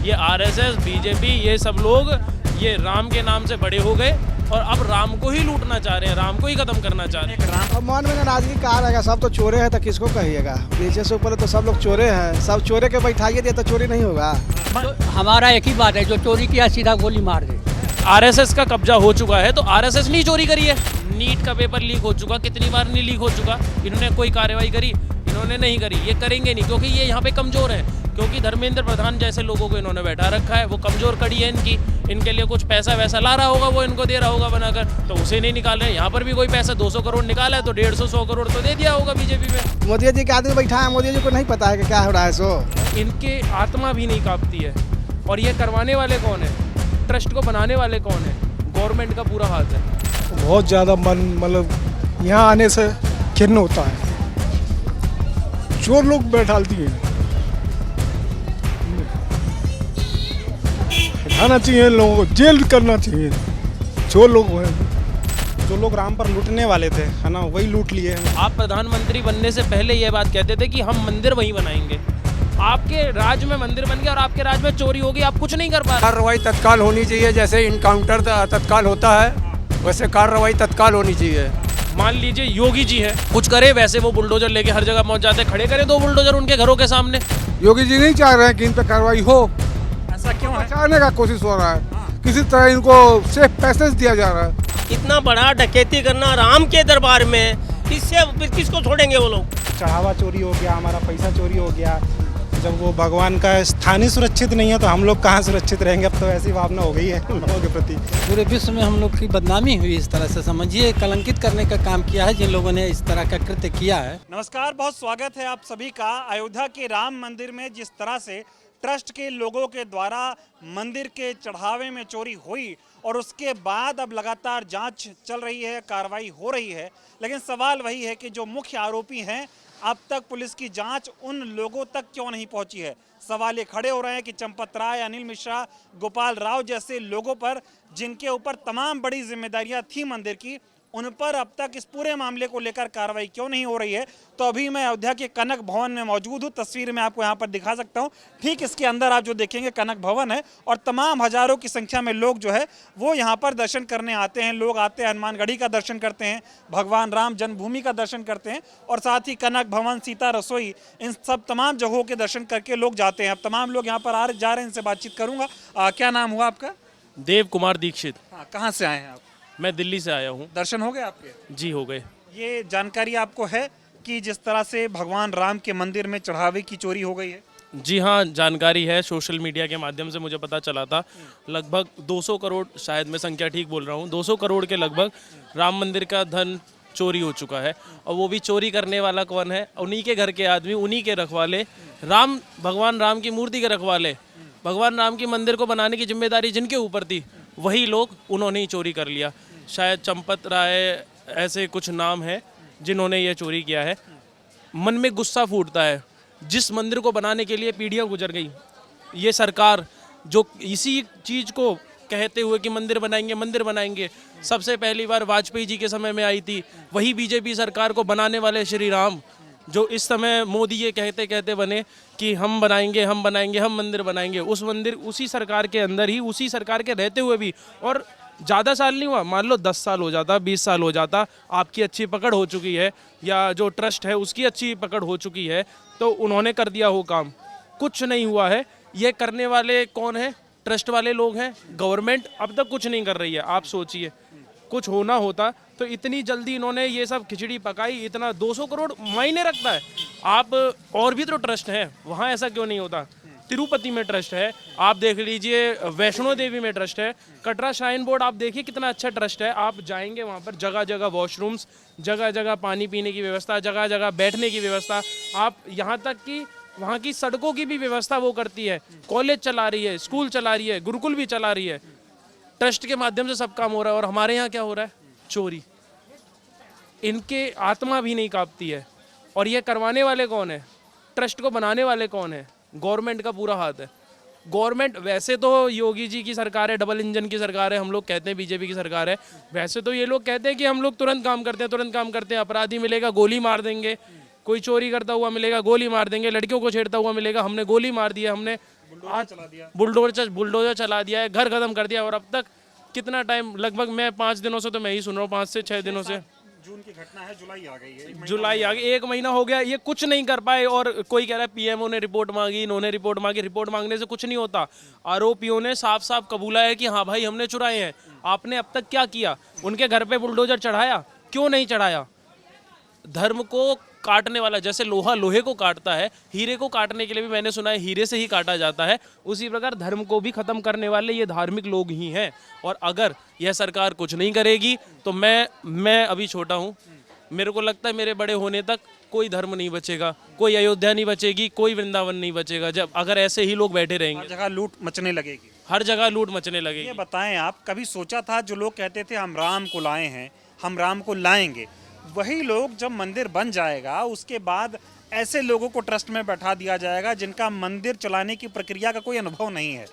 ये RSS, BJP, ये सब लोग ये राम के नाम से बड़े हो गए और अब राम को ही लूटना चाह रहे हैं, राम को ही खत्म करना चाह रहे हैं। अब मन में नाराजगी कहाँ रहेगा, सब तो चोरे हैं तो किसको कहिएगा। नीचे से ऊपर तो सब लोग चोरे हैं, सब चोरे के बैठाइए दिए तो चोरी नहीं होगा। तो हमारा एक ही बात है, जो चोरी किया सीधा गोली मार दे। आरएसएस का कब्जा हो चुका है तो आरएसएस नहीं चोरी करी है। नीट का पेपर लीक हो चुका, कितनी बार नहीं लीक हो चुका, इन्होंने कोई कार्रवाई करी? इन्होंने नहीं करी, ये करेंगे नहीं, क्योंकि ये यहाँ पे कमजोर है, क्योंकि धर्मेंद्र प्रधान जैसे लोगों को इन्होंने बैठा रखा है, वो कमजोर कड़ी है इनकी। इनके लिए कुछ पैसा वैसा ला रहा होगा, वो इनको दे रहा होगा बनाकर, तो उसे नहीं निकाल रहे हैं। यहाँ पर भी कोई पैसा 200 करोड़ निकाला है तो 150-100 करोड़ तो दे दिया होगा बीजेपी में। मोदी जी के आदमी बैठा है, मोदी जी को नहीं पता है कि क्या हो रहा है। सो इनके आत्मा भी नहीं कांपती है। और ये करवाने वाले कौन है? ट्रस्ट को बनाने वाले कौन है? गवर्नमेंट का पूरा हाथ है। बहुत ज़्यादा मन मतलब यहाँ आने से खिन्न होता है। चोर लोग बैठालती हैं, हटाना चाहिए, लोगों को जेल करना चाहिए। चोर लोग हैं, जो लोग राम पर लूटने वाले थे, है ना, वही लूट लिए हैं। आप प्रधानमंत्री बनने से पहले ये बात कहते थे कि हम मंदिर वहीं बनाएंगे। आपके राज्य में मंदिर बन गया और आपके राज्य में चोरी होगी, आप कुछ नहीं कर पा रहे। कार्रवाई तत्काल होनी चाहिए, जैसे इनकाउंटर तत्काल होता है वैसे कार्रवाई तत्काल होनी चाहिए। मान लीजिए योगी जी है, कुछ करे, वैसे वो बुलडोजर लेके हर जगह पहुंच जाते, खड़े करें 2 बुलडोजर उनके घरों के सामने। योगी जी नहीं चाह रहे हैं कि इन पर कार्रवाई हो, ऐसा क्यों है? बचाने का कोशिश हो रहा है, किसी तरह इनको सेफ पैसेज दिया जा रहा है। इतना बड़ा डकैती करना राम के दरबार में, इससे किसको छोड़ेंगे वो लोग? चढ़ावा चोरी हो गया, हमारा पैसा चोरी हो गया। जब वो भगवान का स्थान ही सुरक्षित नहीं है तो हम लोग कहाँ सुरक्षित रहेंगे। अब तो ऐसी भावना हो गई है लोगों के प्रति। पूरे विश्व में हम लोग की बदनामी हुई, इस तरह से समझिए, कलंकित करने का काम किया है जिन लोगों ने इस तरह का कृत्य किया है। नमस्कार, बहुत स्वागत है आप सभी का। अयोध्या के राम मंदिर में जिस तरह से ट्रस्ट के लोगों के द्वारा मंदिर के चढ़ावे में चोरी हुई और उसके बाद अब लगातार जांच चल रही है, कार्रवाई हो रही है, लेकिन सवाल वही है कि जो मुख्य आरोपी हैं, अब तक पुलिस की जांच उन लोगों तक क्यों नहीं पहुंची है। सवाल ये खड़े हो रहे हैं कि चंपत राय, अनिल मिश्रा, गोपाल राव जैसे लोगों पर, जिनके ऊपर तमाम बड़ी जिम्मेदारियां थी मंदिर की, उन पर अब तक इस पूरे मामले को लेकर कार्रवाई क्यों नहीं हो रही है। तो अभी मैं अयोध्या के कनक भवन में मौजूद हूँ, तस्वीर में आपको यहाँ पर दिखा सकता हूँ। ठीक इसके अंदर आप जो देखेंगे कनक भवन है और तमाम हजारों की संख्या में लोग जो है वो यहाँ पर दर्शन करने आते हैं। लोग आते हैं, हनुमानगढ़ी का दर्शन करते हैं, भगवान राम जन्मभूमि का दर्शन करते हैं और साथ ही कनक भवन, सीता रसोई, इन सब तमाम जगहों के दर्शन करके लोग जाते हैं। अब तमाम लोग यहाँ पर आ जा रहे हैं, इनसे बातचीत करूँगा। क्या नाम हुआ आपका? देव कुमार दीक्षित। कहाँ से आए हैं आप? मैं दिल्ली से आया हूँ। दर्शन हो गए आपके? जी हो गए। ये जानकारी आपको है कि जिस तरह से भगवान राम के मंदिर में चढ़ावे की चोरी हो गई है? जी हाँ, जानकारी है, सोशल मीडिया के माध्यम से मुझे पता चला था। लगभग 200 करोड़, शायद मैं संख्या ठीक बोल रहा हूँ, 200 करोड़ के लगभग राम मंदिर का धन चोरी हो चुका है। और वो भी चोरी करने वाला कौन है? उन्हीं के घर के आदमी, उन्हीं के रखवाले, राम, भगवान राम की मूर्ति के रखवाले, भगवान राम की मंदिर को बनाने की जिम्मेदारी जिनके ऊपर थी, वही लोग, उन्होंने ही चोरी कर लिया। शायद चंपत राय ऐसे कुछ नाम है जिन्होंने ये चोरी किया है। मन में गुस्सा फूटता है, जिस मंदिर को बनाने के लिए पीढ़ियां गुजर गई, ये सरकार जो इसी चीज़ को कहते हुए कि मंदिर बनाएंगे, मंदिर बनाएंगे, सबसे पहली बार वाजपेयी जी के समय में आई थी, वही बीजेपी सरकार को बनाने वाले श्री राम, जो इस समय मोदी ये कहते कहते बने कि हम बनाएंगे, हम बनाएंगे, हम मंदिर बनाएंगे, उस मंदिर उसी सरकार के अंदर ही, उसी सरकार के रहते हुए भी, और ज़्यादा साल नहीं हुआ, मान लो 10 साल हो जाता, 20 साल हो जाता, आपकी अच्छी पकड़ हो चुकी है या जो ट्रस्ट है उसकी अच्छी पकड़ हो चुकी है, तो उन्होंने कर दिया हो काम। कुछ नहीं हुआ है। ये करने वाले कौन है? ट्रस्ट वाले लोग हैं। गवर्नमेंट अब तक कुछ नहीं कर रही है। आप सोचिए, कुछ होना होता तो इतनी जल्दी इन्होंने ये सब खिचड़ी पकाई। इतना 200 करोड़ मायने रखता है। आप और भी तो ट्रस्ट हैं, वहाँ ऐसा क्यों नहीं होता? तिरुपति में ट्रस्ट है, आप देख लीजिए, वैष्णो देवी में ट्रस्ट है, कटरा श्राइन बोर्ड आप देखिए कितना अच्छा ट्रस्ट है। आप जाएंगे वहाँ पर जगह जगह वॉशरूम्स, जगह जगह पानी पीने की व्यवस्था, जगह जगह बैठने की व्यवस्था, आप यहाँ तक कि वहाँ की सड़कों की भी व्यवस्था वो करती है। कॉलेज चला रही है, स्कूल चला रही है, गुरुकुल भी चला रही है। ट्रस्ट के माध्यम से सब काम हो रहा है। और हमारे यहाँ क्या हो रहा है? चोरी। इनके आत्मा भी नहीं कांपती है। और ये करवाने वाले कौन है? ट्रस्ट को बनाने वाले कौन है? गवर्नमेंट का पूरा हाथ है। गवर्नमेंट, वैसे तो योगी जी की सरकार है, डबल इंजन की सरकार है, हम लोग कहते हैं बीजेपी की सरकार है। वैसे तो ये लोग कहते हैं कि हम लोग तुरंत काम करते हैं, तुरंत काम करते हैं। अपराधी मिलेगा गोली मार देंगे, कोई चोरी करता हुआ मिलेगा गोली मार देंगे, लड़कियों को छेड़ता हुआ मिलेगा हमने गोली मार दिया, हमने बुलडोजर चला दिया है, घर खत्म कर दिया। और अब तक कितना टाइम, लगभग मैं 5 दिनों से तो मैं ही सुन रहा हूँ, 5 से 6 दिनों से। जून की घटना है, जुलाई आ गई है, जुलाई आ गई, 1 महीना हो गया, ये कुछ नहीं कर पाए। और कोई कह रहा है पीएमओ ने रिपोर्ट मांगी, इन्होंने रिपोर्ट मांगी। रिपोर्ट मांगने से कुछ नहीं होता। आरोपियों ने साफ साफ कबूला है कि हाँ भाई हमने चुराए हैं। आपने अब तक क्या किया? उनके घर पे बुलडोजर चढ़ाया? क्यों नहीं चढ़ाया? धर्म को काटने वाला, जैसे लोहा लोहे को काटता है, हीरे को काटने के लिए भी मैंने सुना है हीरे से ही काटा जाता है, उसी प्रकार धर्म को भी खत्म करने वाले ये धार्मिक लोग ही हैं। और अगर यह सरकार कुछ नहीं करेगी तो मैं अभी छोटा हूँ, मेरे को लगता है मेरे बड़े होने तक कोई धर्म नहीं बचेगा, कोई अयोध्या नहीं बचेगी, कोई वृंदावन नहीं बचेगा, जब अगर ऐसे ही लोग बैठे रहेंगे। हर जगह लूट मचने लगेगी। हर जगह लूट मचने ये लगेगी। बताएं, आप कभी सोचा था, जो लोग कहते थे हम राम को लाए हैं, हम राम को लाएंगे, वही लोग जब मंदिर बन जाएगा उसके बाद ऐसे लोगों को ट्रस्ट में बैठा दिया जाएगा जिनका मंदिर चलाने की प्रक्रिया का कोई अनुभव नहीं है,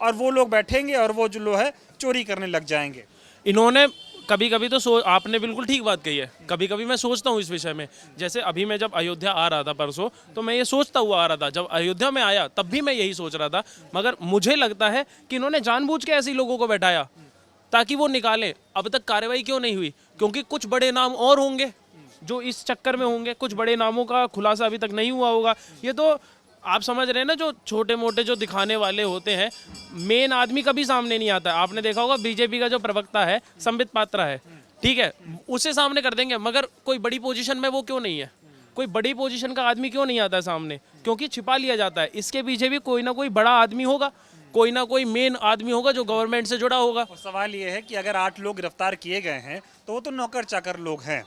और वो लोग बैठेंगे और वो जो लोग है चोरी करने लग जाएंगे। इन्होंने कभी कभी तो आपने बिल्कुल ठीक बात कही है। कभी कभी मैं सोचता हूँ इस विषय में, जैसे अभी मैं जब अयोध्या आ रहा था परसों, तो मैं ये सोचता हुआ आ रहा था। जब अयोध्या में आया तब भी मैं यही सोच रहा था, मगर मुझे लगता है कि इन्होंने जानबूझ के ऐसे लोगों को बैठाया ताकि वो निकालें। अब तक कार्रवाई क्यों नहीं हुई? क्योंकि कुछ बड़े नाम और होंगे जो इस चक्कर में होंगे, कुछ बड़े नामों का खुलासा अभी तक नहीं हुआ होगा। ये तो आप समझ रहे हैं ना, जो छोटे मोटे जो दिखाने वाले होते हैं, मेन आदमी कभी सामने नहीं आता है। आपने देखा होगा बीजेपी का जो प्रवक्ता है संबित पात्रा है, ठीक है, उसे सामने कर देंगे, मगर कोई बड़ी पोजीशन में वो क्यों नहीं है? कोई बड़ी पोजीशन का आदमी क्यों नहीं आता है सामने? क्योंकि छिपा लिया जाता है। इसके पीछे भी कोई ना कोई बड़ा आदमी होगा, कोई ना कोई मेन आदमी होगा जो गवर्नमेंट से जुड़ा होगा। और सवाल ये है कि अगर 8 लोग गिरफ्तार किए गए हैं तो वो तो नौकर चाकर लोग हैं,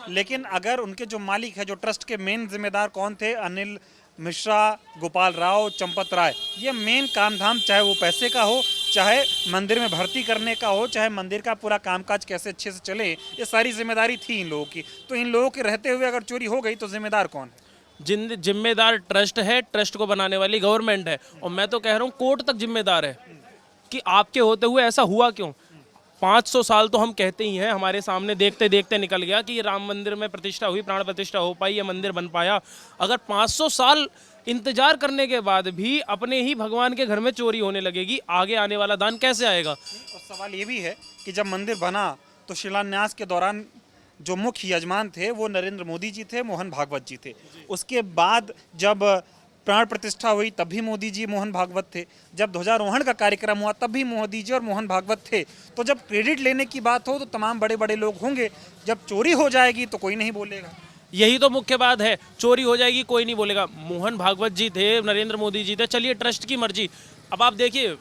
लेकिन अगर उनके जो मालिक है, जो ट्रस्ट के मेन जिम्मेदार कौन थे, अनिल मिश्रा, गोपाल राव, चंपत राय, ये मेन काम धाम, चाहे वो पैसे का हो, चाहे मंदिर में भर्ती करने का हो, चाहे मंदिर का पूरा कामकाज कैसे अच्छे से चले, ये सारी जिम्मेदारी थी इन लोगों की। तो इन लोगों के रहते हुए अगर चोरी हो गई तो जिम्मेदार कौन है? जिम्मेदार ट्रस्ट है, ट्रस्ट को बनाने वाली गवर्नमेंट है। और मैं तो कह रहा हूँ कोर्ट तक जिम्मेदार है कि आपके होते हुए ऐसा हुआ क्यों। 500 साल तो हम कहते ही हैं, हमारे सामने देखते देखते निकल गया कि ये राम मंदिर में प्रतिष्ठा हुई, प्राण प्रतिष्ठा हो पाई, ये मंदिर बन पाया। अगर 500 साल इंतजार करने के बाद भी अपने ही भगवान के घर में चोरी होने लगेगी, आगे आने वाला दान कैसे आएगा? और सवाल ये भी है कि जब मंदिर बना तो शिलान्यास के दौरान जो मुख्य यजमान थे वो नरेंद्र मोदी जी थे, मोहन भागवत जी थे। उसके बाद जब प्राण प्रतिष्ठा हुई तब भी मोदी जी, मोहन भागवत थे। जब ध्वजारोहण का कार्यक्रम हुआ तब भी मोदी जी और मोहन भागवत थे। तो जब क्रेडिट लेने की बात हो तो तमाम बड़े बड़े लोग होंगे, जब चोरी हो जाएगी तो कोई नहीं बोलेगा। यही तो मुख्य बात है, चोरी हो जाएगी कोई नहीं बोलेगा। मोहन भागवत जी थे, नरेंद्र मोदी जी थे, चलिए ट्रस्ट की मर्जी। अब आप देखिए,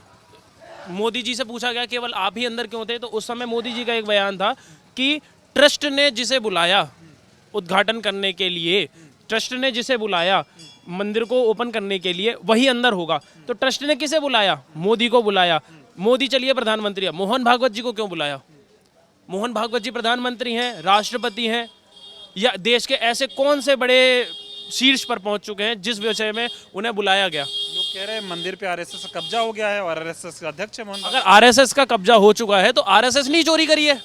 मोदी जी से पूछा गया केवल आप ही अंदर क्यों थे, तो उस समय मोदी जी का एक बयान था कि ट्रस्ट ने जिसे बुलाया उद्घाटन करने के लिए, ट्रस्ट ने जिसे बुलाया मंदिर को ओपन करने के लिए, वही अंदर होगा। तो ट्रस्ट ने किसे बुलाया? मोदी को बुलाया। मोदी चलिए प्रधानमंत्री है, मोहन भागवत जी को क्यों बुलाया? मोहन भागवत जी प्रधानमंत्री हैं, राष्ट्रपति हैं, या देश के ऐसे कौन से बड़े शीर्ष पर पहुंच चुके हैं जिस विषय में उन्हें बुलाया गया? लोग कह रहे हैं मंदिर पे आरएसएस का कब्जा हो गया है और आरएसएस का अध्यक्ष है मोहन भागवत। अगर आरएसएस का कब्जा हो चुका है तो आरएसएस नहीं चोरी करी है।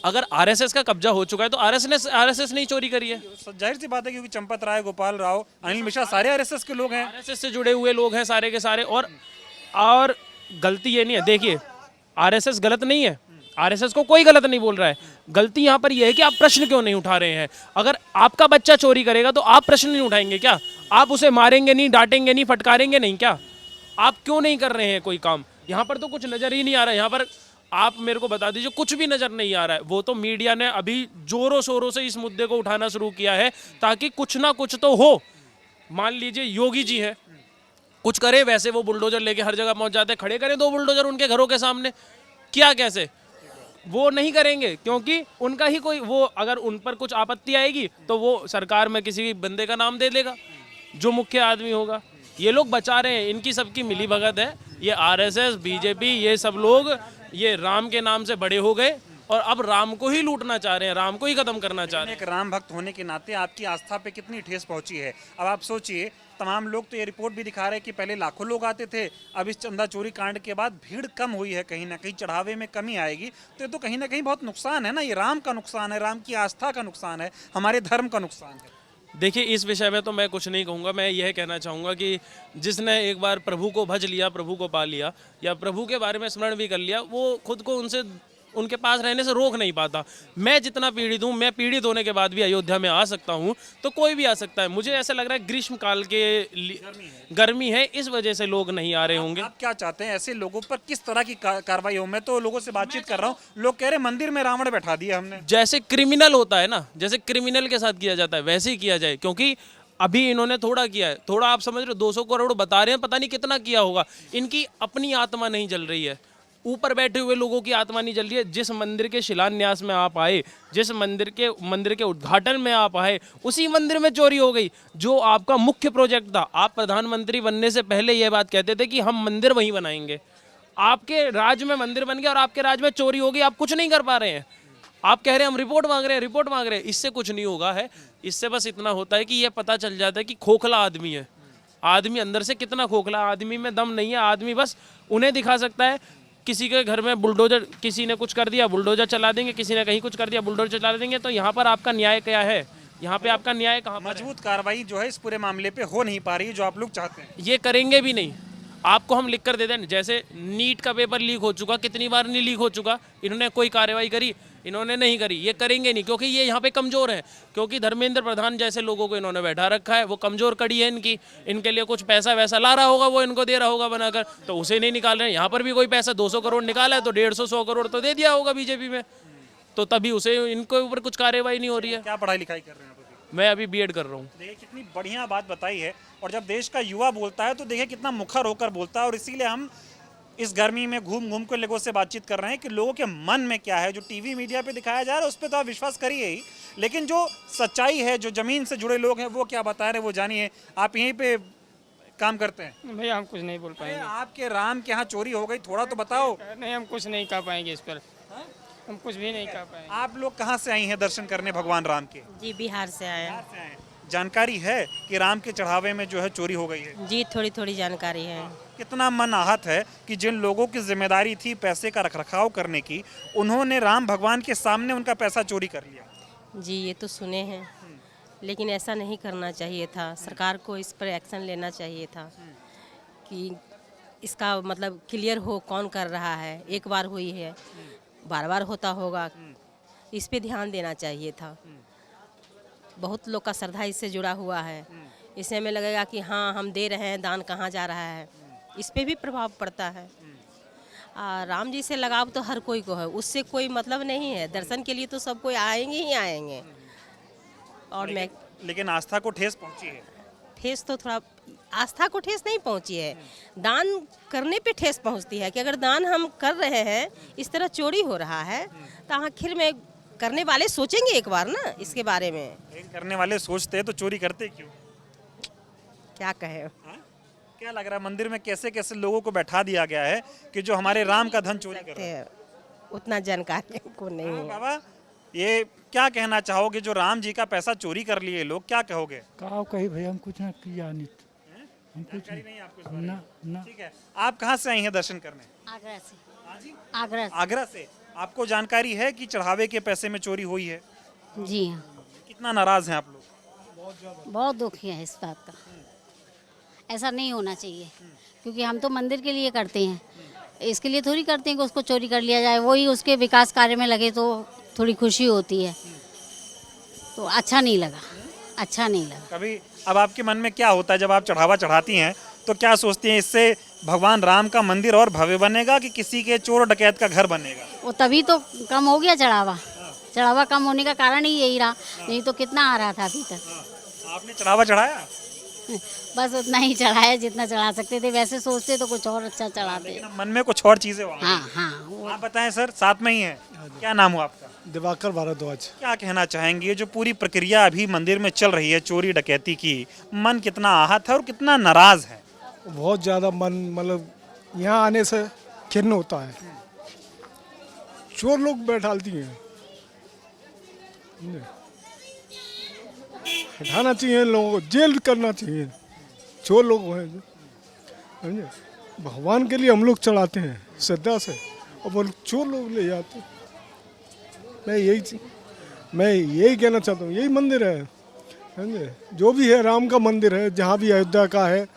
अगर आरएसएस का कब्जा हो चुका है तो आरएसएस नहीं चोरी करी है। जाहिर सी बात है, क्योंकि चंपत राय, गोपाल राव, अनिल मिश्रा सारे आरएसएस के लोग हैं, आरएसएस से जुड़े हुए लोग हैं सारे के सारे। और गलती ये नहीं है, देखिए आरएसएस गलत नहीं है, आरएसएस को कोई गलत नहीं बोल रहा है। गलती यहाँ पर यह है कि आप प्रश्न क्यों नहीं उठा रहे हैं। अगर आपका बच्चा चोरी करेगा तो आप प्रश्न नहीं उठाएंगे क्या? आप उसे मारेंगे नहीं, डांटेंगे नहीं, फटकारेंगे नहीं क्या? आप क्यों नहीं कर रहे हैं कोई काम? यहाँ पर तो कुछ नजर ही नहीं आ रहा है। यहाँ पर आप मेरे को बता दीजिए, कुछ भी नजर नहीं आ रहा है। वो तो मीडिया ने अभी जोरों शोरों से इस मुद्दे को उठाना शुरू किया है ताकि कुछ ना कुछ तो हो। मान लीजिए योगी जी है, कुछ करे, वैसे वो बुलडोजर लेके हर जगह पहुंच जाते, खड़े करें 2 बुलडोजर उनके घरों के सामने, क्या कैसे? वो नहीं करेंगे क्योंकि उनका ही कोई, वो अगर उन पर कुछ आपत्ति आएगी तो वो सरकार में किसी बंदे का नाम दे देगा जो मुख्य आदमी होगा। ये लोग बचा रहे हैं, इनकी सबकी मिली भगत है। ये आरएसएस, बीजेपी, ये सब लोग ये राम के नाम से बड़े हो गए और अब राम को ही लूटना चाह रहे हैं, राम को ही खत्म करना चाह रहे हैं। एक राम भक्त होने के नाते आपकी आस्था पे कितनी ठेस पहुंची है। अब आप सोचिए, तमाम लोग तो ये रिपोर्ट भी दिखा रहे हैं कि पहले लाखों लोग आते थे, अब इस चंदा चोरी कांड के बाद भीड़ कम हुई है, कहीं ना कहीं चढ़ावे में कमी आएगी। तो ये तो कहीं ना कहीं बहुत नुकसान है ना, ये राम का नुकसान है, राम की आस्था का नुकसान है, हमारे धर्म का नुकसान है। देखिए, इस विषय में तो मैं कुछ नहीं कहूँगा। मैं यह कहना चाहूँगा कि जिसने एक बार प्रभु को भज लिया, प्रभु को पा लिया, या प्रभु के बारे में स्मरण भी कर लिया, वो खुद को उनके पास रहने से रोक नहीं पाता। मैं जितना पीड़ित हूँ, मैं पीड़ित होने के बाद भी अयोध्या में आ सकता हूँ, तो कोई भी आ सकता है। मुझे ऐसा लग रहा है ग्रीष्म काल के गर्मी है, इस वजह से लोग नहीं आ रहे होंगे। आप क्या चाहते हैं ऐसे लोगों पर किस तरह की कार्रवाई हो? मैं तो लोगों से बातचीत कर रहा हूँ, लोग कह रहे हैं मंदिर में रावण बैठा दिया हमने। जैसे क्रिमिनल होता है ना, जैसे क्रिमिनल के साथ किया जाता है, वैसे ही किया जाए। क्योंकि अभी इन्होंने थोड़ा किया है, थोड़ा आप समझ रहे हो, 200 करोड़ बता रहे हैं, पता नहीं कितना किया होगा। इनकी अपनी आत्मा नहीं जल रही है, ऊपर बैठे हुए लोगों की आत्मा नहीं जल रही है। जिस मंदिर के शिलान्यास में आप आए, जिस मंदिर के उद्घाटन में आप आए, उसी मंदिर में चोरी हो गई। जो आपका मुख्य प्रोजेक्ट था, आप प्रधानमंत्री बनने से पहले यह बात कहते थे कि हम मंदिर वहीं बनाएंगे। आपके राज्य में मंदिर बन गया और आपके राज्य में चोरी हो गई, आप कुछ नहीं कर पा रहे हैं। आप कह रहे हैं हम रिपोर्ट मांग रहे हैं, रिपोर्ट मांग रहे हैं। इससे कुछ नहीं होगा है। इससे बस इतना होता है कि यह पता चल जाता है कि खोखला आदमी है। आदमी अंदर से कितना खोखला, आदमी में दम नहीं है। आदमी बस उन्हें दिखा सकता है। किसी के घर में बुलडोजर, किसी ने कुछ कर दिया, बुलडोजर चला देंगे, किसी ने कहीं कुछ कर दिया, बुलडोजर चला देंगे। तो यहाँ पर आपका न्याय क्या है? यहाँ पे आपका न्याय कहाँ पर है? मजबूत कार्रवाई जो है इस पूरे मामले पे हो नहीं पा रही है जो आप लोग चाहते हैं। ये करेंगे भी नहीं। आपको हम लिख कर देते हैं। जैसे नीट का पेपर लीक हो चुका, कितनी बार नहीं लीक हो चुका, इन्होंने कोई कार्रवाई करी? इन्होंने नहीं करी। ये करेंगे नहीं, क्योंकि ये यहाँ पे कमज़ोर हैं। क्योंकि धर्मेंद्र प्रधान जैसे लोगों को इन्होंने बैठा रखा है, वो कमज़ोर कड़ी है इनकी। इनके लिए कुछ पैसा वैसा ला रहा होगा, वो इनको दे रहा होगा बनाकर, तो उसे नहीं निकाल रहे हैं। यहाँ पर भी कोई पैसा 200 करोड़ निकाला है तो 150-100 करोड़ तो दे दिया होगा बीजेपी में, तो तभी उसे इनके ऊपर कुछ कार्रवाई नहीं हो रही है। क्या पढ़ाई लिखाई कर रहे हैं आप अभी? मैं अभी बीएड कर रहा हूँ। देखिए कितनी बढ़िया बात बताई है। और जब देश का युवा बोलता है तो देखिए कितना मुखर होकर बोलता है। और इसीलिए हम इस गर्मी में घूम घूम कर लोगों से बातचीत कर रहे हैं कि लोगों के मन में क्या है। जो टीवी मीडिया पे दिखाया जा रहा है उस पर तो आप विश्वास करिए ही, लेकिन जो सच्चाई है, जो जमीन से जुड़े लोग हैं, वो क्या बता रहे हैं वो जानिए। आप यहीं पे काम करते हैं? भैया हम कुछ नहीं बोल पाएंगे। आपके राम के यहाँ चोरी हो गई, थोड़ा तो बताओ। नहीं, हम कुछ नहीं कह पाएंगे इस पर। हम कुछ भी नहीं कह पाएंगे। आप लोग कहाँ से आई हैं दर्शन करने भगवान राम के? जी बिहार से आए हैं। बिहार से आए हैं। जानकारी है कि राम के चढ़ावे में जो है चोरी हो गई है? जी थोड़ी थोड़ी जानकारी है। कितना मन आहत है कि जिन लोगों की जिम्मेदारी थी पैसे का रखरखाव करने की, उन्होंने राम भगवान के सामने उनका पैसा चोरी कर लिया। जी ये तो सुने हैं, लेकिन ऐसा नहीं करना चाहिए था। सरकार को इस पर एक्शन लेना चाहिए था कि इसका मतलब क्लियर हो कौन कर रहा है। एक बार हुई है, बार बार होता होगा, इस पे ध्यान देना चाहिए था। बहुत लोग का श्रद्धा इससे जुड़ा हुआ है। इससे हमें लगेगा कि हाँ हम दे रहे हैं, दान कहाँ जा रहा है, इस पे भी प्रभाव पड़ता है। राम जी से लगाव तो हर कोई को है, उससे कोई मतलब नहीं है। दर्शन के लिए तो सब कोई आएंगे ही आएंगे। और लेकिन आस्था को ठेस पहुंची है। ठेस तो थोड़ा, आस्था को ठेस नहीं पहुंची है, दान करने पे ठेस पहुंचती है। कि अगर दान हम कर रहे हैं, इस तरह चोरी हो रहा है, तो आखिर में करने वाले सोचेंगे एक बार ना इसके बारे में। करने वाले सोचते तो चोरी करते क्यों? क्या कहे? क्या लग रहा है मंदिर में कैसे कैसे लोगों को बैठा दिया गया है कि जो हमारे राम का धन चोरी कर रहे हैं? उतना जानकारी को नहीं है। बाबा ये क्या कहना चाहोगे, जो राम जी का पैसा चोरी कर लिए लोग, क्या कहोगे? कहो कही भैया हम कुछ ना किया नहीं, हम कुछ नहीं आपको ना ना। ठीक है, आप कहाँ से आई हैं दर्शन करने? आगरा से। हाँ जी? आगरा से। आगरा से। आपको जानकारी है कि चढ़ावे के पैसे में चोरी हुई है? जी हाँ। कितना नाराज हैं आप लोग? बहुत दुखी है इस बात का। ऐसा नहीं होना चाहिए, क्योंकि हम तो मंदिर के लिए करते हैं, इसके लिए थोड़ी करते हैं कि उसको चोरी कर लिया जाए। वही उसके विकास कार्य में लगे तो थोड़ी खुशी होती है। तो अच्छा नहीं लगा, अच्छा नहीं लगा। कभी अब आपके मन में क्या होता है जब आप चढ़ावा चढ़ाती हैं, तो क्या सोचती हैं इससे भगवान राम का मंदिर और भव्य बनेगा कि किसी के चोर डकैत का घर बनेगा? वो तभी तो कम हो गया चढ़ावा। चढ़ावा कम होने का कारण ही यही रहा, नहीं तो कितना आ रहा था अभी तक। आपने चढ़ावा चढ़ाया? बस उतना ही चढ़ाया जितना चढ़ा सकते थे। वैसे सोचते तो कुछ और अच्छा चढ़ाते। मन में कुछ और चीजें होंगी। हाँ हाँ। आप बताएं सर, साथ में ही है, क्या नाम हुआ आपका? दिवाकर भारद्वाज। क्या कहना चाहेंगे, ये जो पूरी प्रक्रिया अभी मंदिर में चल रही है चोरी डकैती की, मन कितना आहत है और कितना नाराज है? बहुत ज़्यादा मन, मतलब यहाँ आने से खिन्न होता है। चोर लोग बैठालती हैं, हटाना चाहिए लोगों को, जेल करना चाहिए। चोर लोग हैं समझे, भगवान के लिए हम लोग चढ़ाते हैं श्रद्धा से, और वो चोर लोग ले जाते हैं। मैं यही कहना चाहता हूँ, यही मंदिर है, समझे। जो भी है राम का मंदिर है, जहाँ भी अयोध्या का है,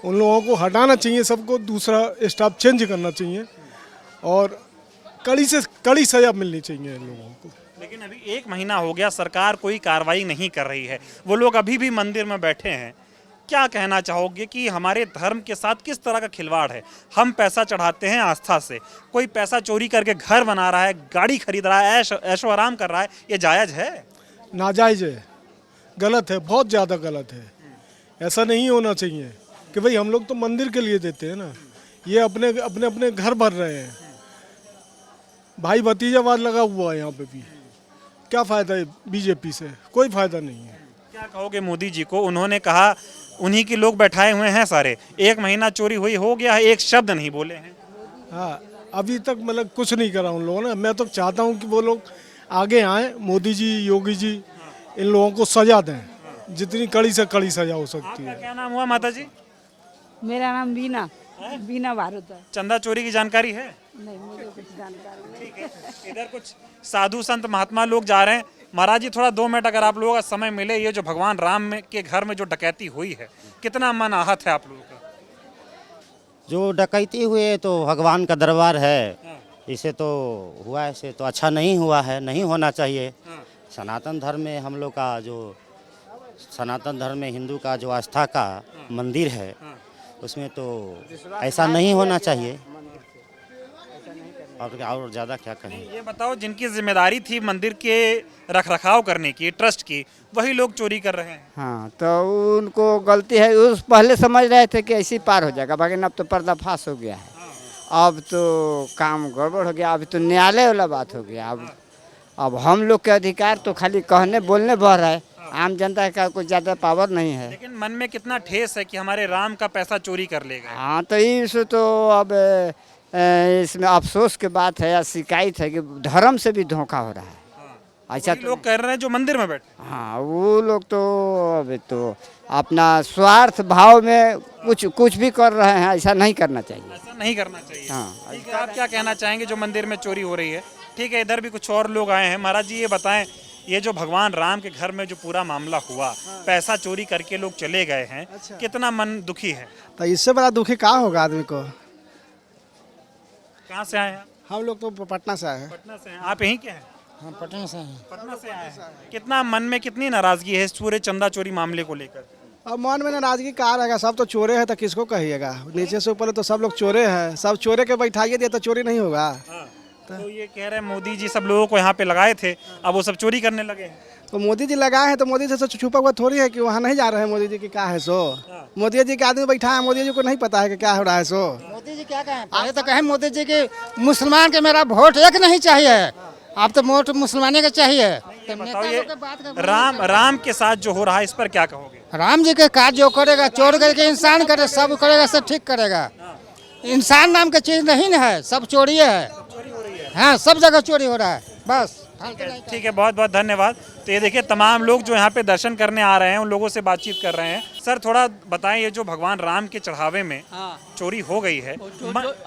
उन लोगों को हटाना चाहिए, सबको दूसरा स्टाफ चेंज करना चाहिए और कड़ी से कड़ी सजा मिलनी चाहिए इन लोगों को। लेकिन अभी 1 महीना हो गया, सरकार कोई कार्रवाई नहीं कर रही है, वो लोग अभी भी मंदिर में बैठे हैं। क्या कहना चाहोगे कि हमारे धर्म के साथ किस तरह का खिलवाड़ है? हम पैसा चढ़ाते हैं आस्था से, कोई पैसा चोरी करके घर बना रहा है, गाड़ी खरीद रहा है, ऐशो आराम कर रहा है, ये जायज़ है? नाजायज़ है, गलत है, बहुत ज़्यादा गलत है। ऐसा नहीं होना चाहिए कि भाई हम लोग तो मंदिर के लिए देते हैं ना, ये अपने अपने अपने घर भर रहे हैं। भाई भतीजावाद लगा हुआ है यहाँ पे भी। क्या फ़ायदा है बीजेपी से? कोई फ़ायदा नहीं है। क्या कहोगे मोदी जी को? उन्होंने कहा उन्हीं के लोग बैठाए हुए हैं सारे, 1 महीना चोरी हुई हो गया है, एक शब्द नहीं बोले हैं। हाँ, अभी तक मतलब कुछ नहीं करा उन लोगों ने। मैं तो चाहता हूँ कि वो लोग आगे आएँ, मोदी जी, योगी जी, इन लोगों को सजा दें, जितनी कड़ी से कड़ी सजा हो सकती आपका है। क्या नाम हुआ माता जी? मेरा नाम बीना बीना भारत है। चंदा चोरी की जानकारी है? नहीं, मुझे कुछ जानकारी नहीं। ठीक है, इधर कुछ साधु संत महात्मा लोग जा रहे हैं। महाराज जी थोड़ा 2 मिनट अगर आप लोगों का समय मिले, ये जो भगवान राम के घर में जो डकैती हुई है, कितना मन आहत है आप लोगों का? जो डकैती हुए तो भगवान का दरबार है, इसे तो हुआ, इसे तो अच्छा नहीं हुआ है, नहीं होना चाहिए। सनातन धर्म में हम लोग का जो सनातन धर्म में हिंदू का जो आस्था का मंदिर है, उसमें तो ऐसा नहीं होना चाहिए। और ज़्यादा क्या कहें? ये बताओ, जिनकी जिम्मेदारी थी मंदिर के रखरखाव करने की, ट्रस्ट की, वही लोग चोरी कर रहे हैं। हाँ, तो उनको गलती है। उस पहले समझ रहे थे कि ऐसे पार हो जाएगा, लेकिन अब तो पर्दाफाश हो गया है। अब तो काम गड़बड़ हो गया, अब तो न्यायालय वाला बात हो गया। अब हम लोग के अधिकार तो खाली कहने बोलने बढ़ रहा है, आम जनता का कुछ ज़्यादा पावर नहीं है। लेकिन मन में कितना ठेस है कि हमारे राम का पैसा चोरी कर लेगा। हाँ, तो इस तो अब इसमें अफसोस की बात है या शिकायत है कि धर्म से भी धोखा हो रहा है। ऐसा लोग कह रहे हैं जो मंदिर में बैठे। हाँ, वो लोग तो अब तो अपना स्वार्थ भाव में कुछ भी कर रहे हैं। ऐसा नहीं करना चाहिए, ऐसा नहीं करना चाहिए। हाँ। ठीक है, आप क्या कहना चाहेंगे जो मंदिर में चोरी हो रही है? ठीक है, इधर भी कुछ और लोग आए हैं। महाराज जी ये बताएं, ये जो भगवान राम के घर में जो पूरा मामला हुआ, पैसा चोरी करके लोग चले गए हैं, कितना मन दुखी है? तो इससे बड़ा दुखी कहाँ होगा आदमी को। कहाँ से आए हैं? हम लोग तो पटना से आए हैं। पटना से हैं। आप यहीं के हैं? हम पटना से हैं। पटना से आए हैं। कितना मन में कितनी नाराजगी है इस पूरे चंदा चोरी मामले को लेकर? अब मन में नाराजगी कहाँ रहेगा, सब तो चोरे हैं, तो किसको कहिएगा। नीचे से ऊपर तो सब लोग चोरे हैं, सब चोरे के बैठाइए दिया तो चोरी नहीं होगा। तो ये कह रहे हैं मोदी जी सब लोगों को यहाँ पे लगाए थे, अब वो सब चोरी करने लगे हैं। तो मोदी जी लगाए हैं तो मोदी जी से छुपा हुआ थोड़ी है कि वहाँ नहीं जा रहे हैं। मोदी जी की क्या है सो, मोदी जी के आदमी बैठा है, मोदी जी को नहीं पता है कि क्या हो रहा है सो। मोदी जी क्या कहें? पहले तो कहें मोदी जी के मुसलमान के मेरा वोट एक नहीं चाहिए, अब तो वोट मुसलमाने का चाहिए। बताओ, ये राम के साथ जो हो रहा है, इस पर क्या कहोगे? राम जी के काज जो करेगा, चोर करके इंसान करे, सब करेगा, सब ठीक करेगा। इंसान नाम का चीज नहीं ना है, सब चोरी है। हाँ, सब जगह चोरी हो रहा है, बस। ठीक है, बहुत बहुत धन्यवाद। तो ये देखिए, तमाम लोग जो यहाँ पे दर्शन करने आ रहे हैं, उन लोगों से बातचीत कर रहे हैं। सर थोड़ा बताएं, ये जो भगवान राम के चढ़ावे में चोरी हो गई है,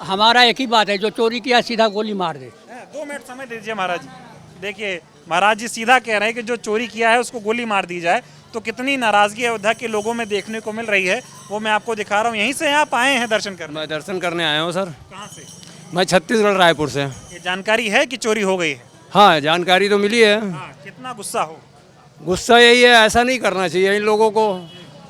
हमारा एक ही बात है, जो चोरी किया सीधा गोली मार दे। 2 मिनट समय दीजिए महाराज जी। देखिए, महाराज जी सीधा कह रहे हैं कि जो चोरी किया है उसको गोली मार दी जाए। तो कितनी नाराजगी अयोध्या के लोगों में देखने को मिल रही है, वो मैं आपको दिखा रहा हूँ। यहीं से आप आए हैं दर्शन करने? मैं दर्शन करने आया हूँ सर। कहाँ से? मैं छत्तीसगढ़ रायपुर से। ये जानकारी है कि चोरी हो गई है? हाँ, जानकारी तो मिली है। कितना गुस्सा हो? गुस्सा यही है, ऐसा नहीं करना चाहिए इन लोगों को।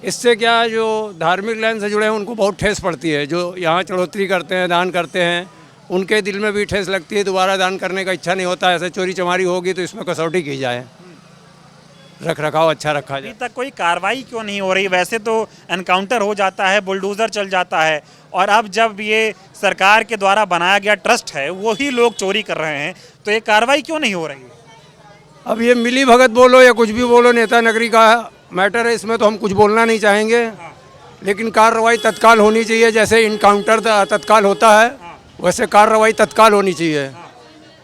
इससे क्या, जो धार्मिक लाइन से जुड़े हैं उनको बहुत ठेस पड़ती है। जो यहाँ चढ़ोतरी करते हैं, दान करते हैं, उनके दिल में भी ठेस लगती है, दोबारा दान करने का इच्छा नहीं होता। ऐसे चोरी चमारी होगी तो इसमें कसौटी की जाए, रख रखाव अच्छा रखा जाए। अभी तक कोई कार्रवाई क्यों नहीं हो रही? वैसे तो एनकाउंटर हो जाता है, बुलडोजर चल जाता है, और अब जब ये सरकार के द्वारा बनाया गया ट्रस्ट है, वही लोग चोरी कर रहे हैं, तो ये कार्रवाई क्यों नहीं हो रही है? अब ये मिली भगत बोलो या कुछ भी बोलो, नेता नगरी का मैटर है, इसमें तो हम कुछ बोलना नहीं चाहेंगे। लेकिन कार्रवाई तत्काल होनी चाहिए। जैसे इनकाउंटर तत्काल होता है, वैसे कार्रवाई तत्काल होनी चाहिए,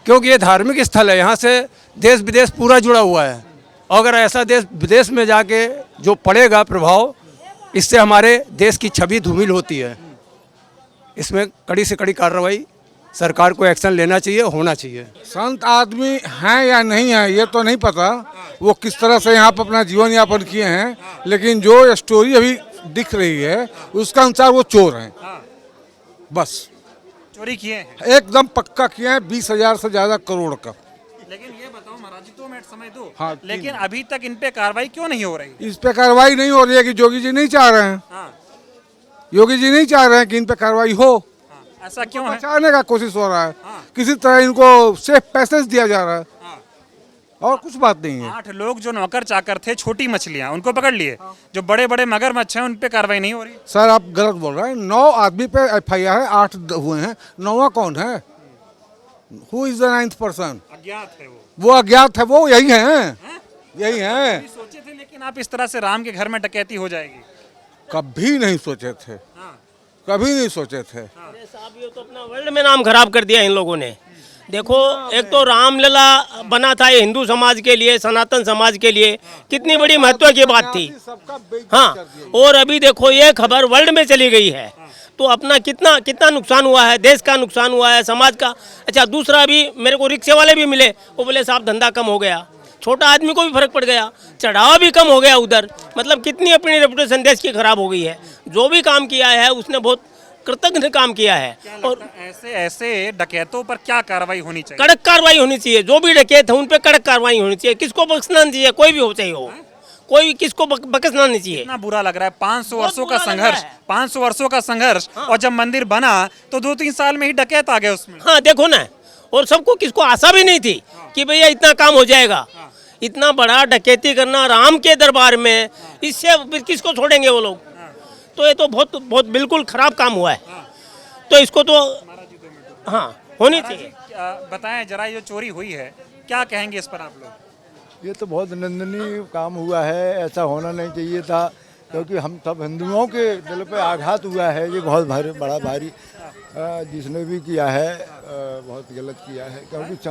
क्योंकि ये धार्मिक स्थल है। यहाँ से देश विदेश पूरा जुड़ा हुआ है। अगर ऐसा देश विदेश में जाके जो पड़ेगा प्रभाव, इससे हमारे देश की छवि धूमिल होती है। इसमें कड़ी से कड़ी कार्रवाई सरकार को एक्शन लेना चाहिए, होना चाहिए। संत आदमी हैं या नहीं है ये तो नहीं पता, वो किस तरह से यहाँ पर अपना जीवन यापन किए हैं, लेकिन जो स्टोरी अभी दिख रही है उसका अनुसार वो चोर हैं। बस चोरी किए हैं, एकदम पक्का किए हैं, 20,000 से ज्यादा करोड़ का। लेकिन ये बताओ महाराज जी, 2 मिनट समय दो। हाँ, लेकिन अभी तक इन पे कार्रवाई क्यों नहीं हो रही? इस पे कार्रवाई नहीं हो रही है कि योगी जी नहीं चाह रहे हैं। योगी जी नहीं चाह रहे हैं कि इन पे कार्रवाई हो। ऐसा क्यों है? बचाने का कोशिश हो रहा है, किसी तरह इनको सेफ पैसेज दिया जा रहा है, और कुछ बात नहीं है। 8 लोग जो नौकर चाकर थे, छोटी मछलियां, उनको पकड़ लिए। जो बड़े बड़े मगरमच्छ हैं उन पे कार्रवाई नहीं हो रही। सर आप गलत बोल रहे हैं। 9 आदमी पे FIR है, 8 हुए हैं, 9वां कौन है? Who is the 9th person? अज्ञात है वो अज्ञात है, वो यही है, यही है। सोचे थे लेकिन आप इस तरह से राम के घर में डकैती हो जाएगी? कभी नहीं सोचे थे, कभी नहीं सोचे थे। साहब ये तो अपना वर्ल्ड में नाम खराब कर दिया इन लोगों ने। देखो, एक तो रामलला बना था ये हिंदू समाज के लिए, सनातन समाज के लिए कितनी बड़ी महत्व की बात थी। हाँ, और अभी देखो ये खबर वर्ल्ड में चली गई है, तो अपना कितना कितना नुकसान हुआ है, देश का नुकसान हुआ है, समाज का। अच्छा, दूसरा अभी मेरे को रिक्शे वाले भी मिले, वो बोले साहब धंधा कम हो गया, छोटा आदमी को भी फर्क पड़ गया, चढ़ावा भी कम हो गया उधर। मतलब कितनी अपनी रेपुटेशन देश की खराब हो गई है। जो भी काम किया है उसने बहुत कृतज्ञ काम किया है। और ऐसे डकैतों पर क्या कार्रवाई होनी चाहिए? कड़क कार्रवाई होनी चाहिए। जो भी डकैत है उन पे कड़क कार्रवाई होनी चाहिए। किसको बख्शना नहीं चाहिए, कोई भी हो चाहिए हो, कोई किसको बख्शना नहीं चाहिए। इतना बुरा लग रहा है। 500 वर्षों का संघर्ष, 500 वर्षों का संघर्ष, और जब मंदिर बना तो 2-3 साल में ही डकैत आ गए उसमें। हाँ देखो ना, और सबको किसको आशा भी नहीं थी कि भैया इतना काम हो जाएगा। इतना बड़ा डकैती करना राम के दरबार में, इससे फिर किसको छोड़ेंगे वो लोग? तो ये तो बहुत बहुत बिल्कुल खराब काम हुआ है। तो इसको तो हाँ होनी चाहिए। बताएं जरा, ये चोरी हुई है, क्या कहेंगे इस पर आप लोग? ये तो बहुत निंदनीय काम हुआ है, ऐसा होना नहीं चाहिए था, क्योंकि हम सब हिंदुओं के दिल पे आघात हुआ है। ये बहुत भारी, बड़ा भारी, जिसने भी किया है बहुत गलत किया है। क्योंकि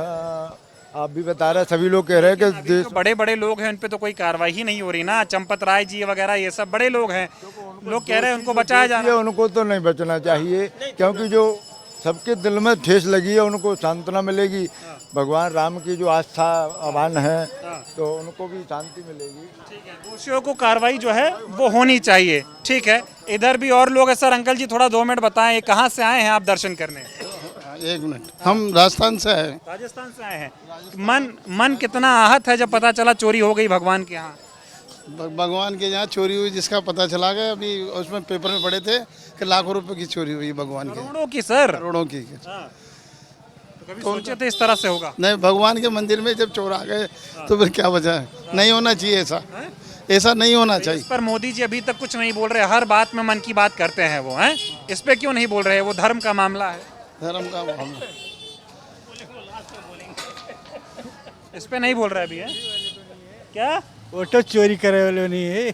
आप भी बता रहे, सभी लोग कह रहे हैं कि देश बड़े बड़े लोग हैं, उन पे तो कोई कार्रवाई ही नहीं हो रही ना। चंपत राय जी वगैरह ये सब बड़े लोग हैं, लोग कह रहे हैं उनको बचाया जा रहा है। उनको तो नहीं बचना चाहिए, क्योंकि जो सबके दिल में ठेस लगी है उनको सांत्वना मिलेगी। भगवान राम की जो आस्था आह्वान है, तो उनको भी शांति मिलेगी। ठीक है, दोषियों को कार्रवाई जो है वो होनी चाहिए। ठीक है, इधर भी और लोग हैं। सर, अंकल जी थोड़ा 2 मिनट बताएं, कहाँ से आए हैं आप दर्शन करने? 1 मिनट, हम राजस्थान से हैं। राजस्थान से आए हैं। मन कितना आहत है जब पता चला चोरी हो गई भगवान के यहाँ? भगवान के यहाँ चोरी हुई जिसका पता चला गया, अभी उसमें पेपर में पढ़े थे कि लाखों रुपए की चोरी हुई भगवान के। करोड़ों की सर? करोड़ों की। तो कभी सोचे थे इस तरह से होगा? नहीं, भगवान के मंदिर में जब चोर आ गए तो फिर क्या वजह है? नहीं होना चाहिए ऐसा, ऐसा नहीं होना चाहिए। इस पर मोदी जी अभी तक कुछ नहीं बोल रहे, हर बात में मन की बात करते हैं वो, हैं? इस पे क्यों नहीं बोल रहे? वो धर्म का मामला है। धर्म का मामला, इस पे नहीं बोल रहे अभी, है क्या? फोटो चोरी करे वाले नहीं है,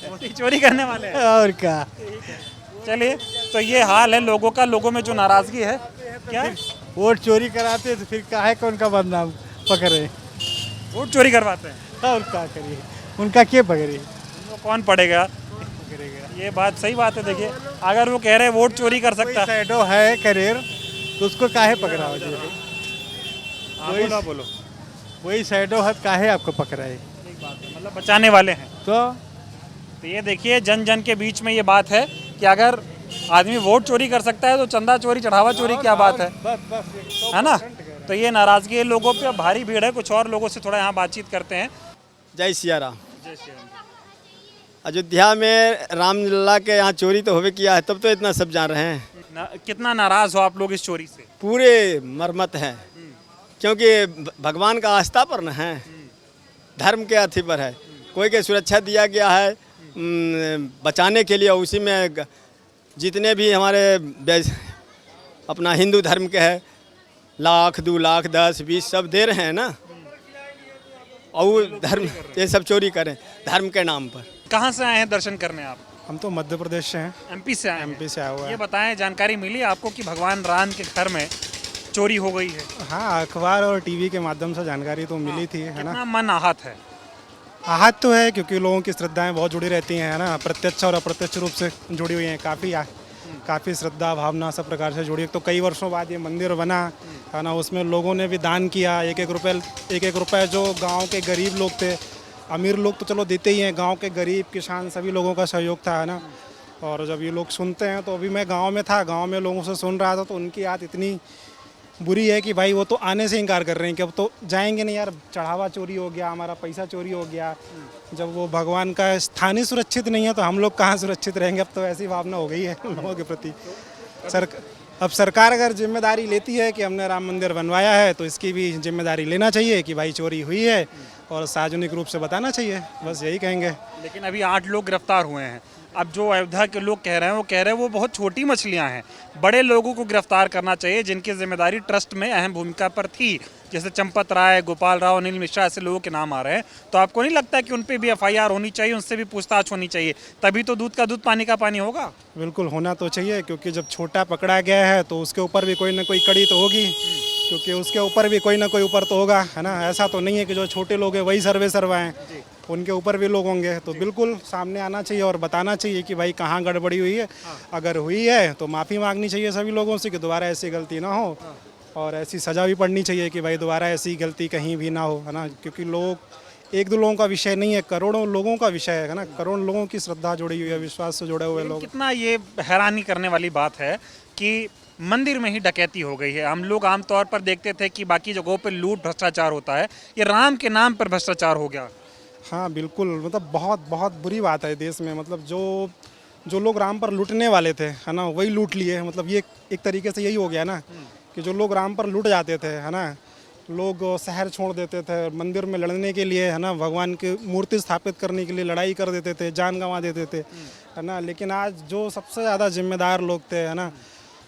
मोदी चोरी करने वाले हैं। और क्या। चलिए, तो ये हाल है लोगों का, लोगों में जो नाराजगी है। क्या वोट चोरी कराते तो फिर काहे कौन का बदनाम पकड़े? वोट चोरी करवाते हैं और क्या करिए, उनका क्या पकड़े? उनको कौन पड़ेगा? ये बात सही बात है। देखिए, अगर वो कह रहे हैं वोट चोरी कर सकता है, शैडो है करियर, तो उसको काहे पकड़ा? बोलो। वही शैडो है, काहे आपको पकड़ाए? मतलब बचाने वाले हैं। तो ये देखिए, जन जन के बीच में ये बात है कि अगर आदमी वोट चोरी कर सकता है तो चंदा चोरी, चढ़ावा चोरी क्या बात है? है ना? तो ये नाराजगी है लोगों पे, भारी भीड़ है। कुछ और लोगों से थोड़ा यहाँ बातचीत करते हैं। जय सिया राम। अयोध्या में रामलला के यहाँ चोरी तो होवे किया है, तब तो इतना सब जान रहे हैं। कितना नाराज हो आप लोग इस चोरी से? पूरे मरमत हैं, क्योंकि भगवान का आस्था पर न है, धर्म के अथी पर है। कोई के सुरक्षा दिया गया है बचाने के लिए, उसी में जितने भी हमारे अपना हिंदू धर्म के है, 1,00,000, 2 लाख, 10, 20 सब दे रहे हैं ना, और धर्म ये सब चोरी करें धर्म के नाम पर। कहाँ से आए हैं दर्शन करने आप? हम तो मध्य प्रदेश से हैं। MP से आए? MP से आया हुआ है। ये बताएं, जानकारी मिली आपको कि भगवान राम के घर में चोरी हो गई है? हाँ, अखबार और टीवी के माध्यम से जानकारी तो मिली थी, है ना। कितना मन आहत है? आहत तो है, क्योंकि लोगों की श्रद्धाएं बहुत जुड़ी रहती हैं, है ना, प्रत्यक्ष और अप्रत्यक्ष रूप से जुड़ी हुई हैं काफ़ी। काफ़ी श्रद्धा भावना सब प्रकार से जुड़ी। तो कई वर्षों बाद ये मंदिर बना है ना, उसमें लोगों ने भी दान किया। एक एक रुपये जो गांव के गरीब लोग थे, अमीर लोग तो चलो देते ही हैं, गांव के गरीब किसान सभी लोगों का सहयोग था, है ना। और जब ये लोग सुनते हैं, तो अभी मैं गांव में था, गांव में लोगों से सुन रहा था, तो उनकी याद इतनी बुरी है कि भाई वो तो आने से इनकार कर रहे हैं कि अब तो जाएंगे नहीं यार, चढ़ावा चोरी हो गया, हमारा पैसा चोरी हो गया। जब वो भगवान का स्थान ही सुरक्षित नहीं है तो हम लोग कहाँ सुरक्षित रहेंगे। अब तो ऐसी भावना हो गई है लोगों के प्रति। अब सरकार अगर जिम्मेदारी लेती है कि हमने राम मंदिर बनवाया है, तो इसकी भी जिम्मेदारी लेना चाहिए कि भाई चोरी हुई है और सार्वजनिक रूप से बताना चाहिए, बस यही कहेंगे। लेकिन अभी 8 लोग गिरफ्तार हुए हैं। अब जो अयोध्या के लोग कह रहे हैं वो बहुत छोटी मछलियां हैं। बड़े लोगों को गिरफ्तार करना चाहिए जिनकी जिम्मेदारी ट्रस्ट में अहम भूमिका पर थी, जैसे चंपत राय, गोपाल राव, अनिल मिश्रा, ऐसे लोगों के नाम आ रहे हैं। तो आपको नहीं लगता कि उन पे भी FIR होनी चाहिए, उनसे भी पूछताछ होनी चाहिए, तभी तो दूध का दूध पानी का पानी होगा? बिल्कुल होना तो चाहिए, क्योंकि जब छोटा पकड़ा गया है तो उसके ऊपर भी कोई ना कोई कड़ी तो होगी, क्योंकि उसके ऊपर भी कोई ना कोई ऊपर तो होगा, है ना। ऐसा तो नहीं है कि जो छोटे लोग हैं वही सर्वे हैं, उनके ऊपर भी लोग होंगे। तो बिल्कुल सामने आना चाहिए और बताना चाहिए कि भाई कहाँ गड़बड़ी हुई है। अगर हुई है तो माफ़ी मांगनी चाहिए सभी लोगों से कि दोबारा ऐसी गलती ना हो, और ऐसी सज़ा भी पड़नी चाहिए कि भाई दोबारा ऐसी गलती कहीं भी ना हो, है ना। क्योंकि लोग एक दो लोगों का विषय नहीं है, करोड़ों लोगों का विषय है ना। करोड़ों लोगों की श्रद्धा जुड़ी हुई है, विश्वास से जुड़े हुए लोग। कितना ये हैरानी करने वाली बात है कि मंदिर में ही डकैती हो गई है। हम लोग आमतौर पर देखते थे कि बाकी जगहों पर लूट भ्रष्टाचार होता है, ये राम के नाम पर भ्रष्टाचार हो गया। हाँ बिल्कुल, मतलब बहुत बहुत बुरी बात है देश में। मतलब जो लोग राम पर लूटने वाले थे, है ना, वही लूट लिए। मतलब ये एक तरीके से यही हो गया ना कि जो लोग राम पर लूट जाते थे, है ना, लोग शहर छोड़ देते थे मंदिर में लड़ने के लिए, है ना, भगवान की मूर्ति स्थापित करने के लिए लड़ाई कर देते थे, जान गंवा देते थे, है ना। लेकिन आज जो सबसे ज़्यादा जिम्मेदार लोग थे, है ना,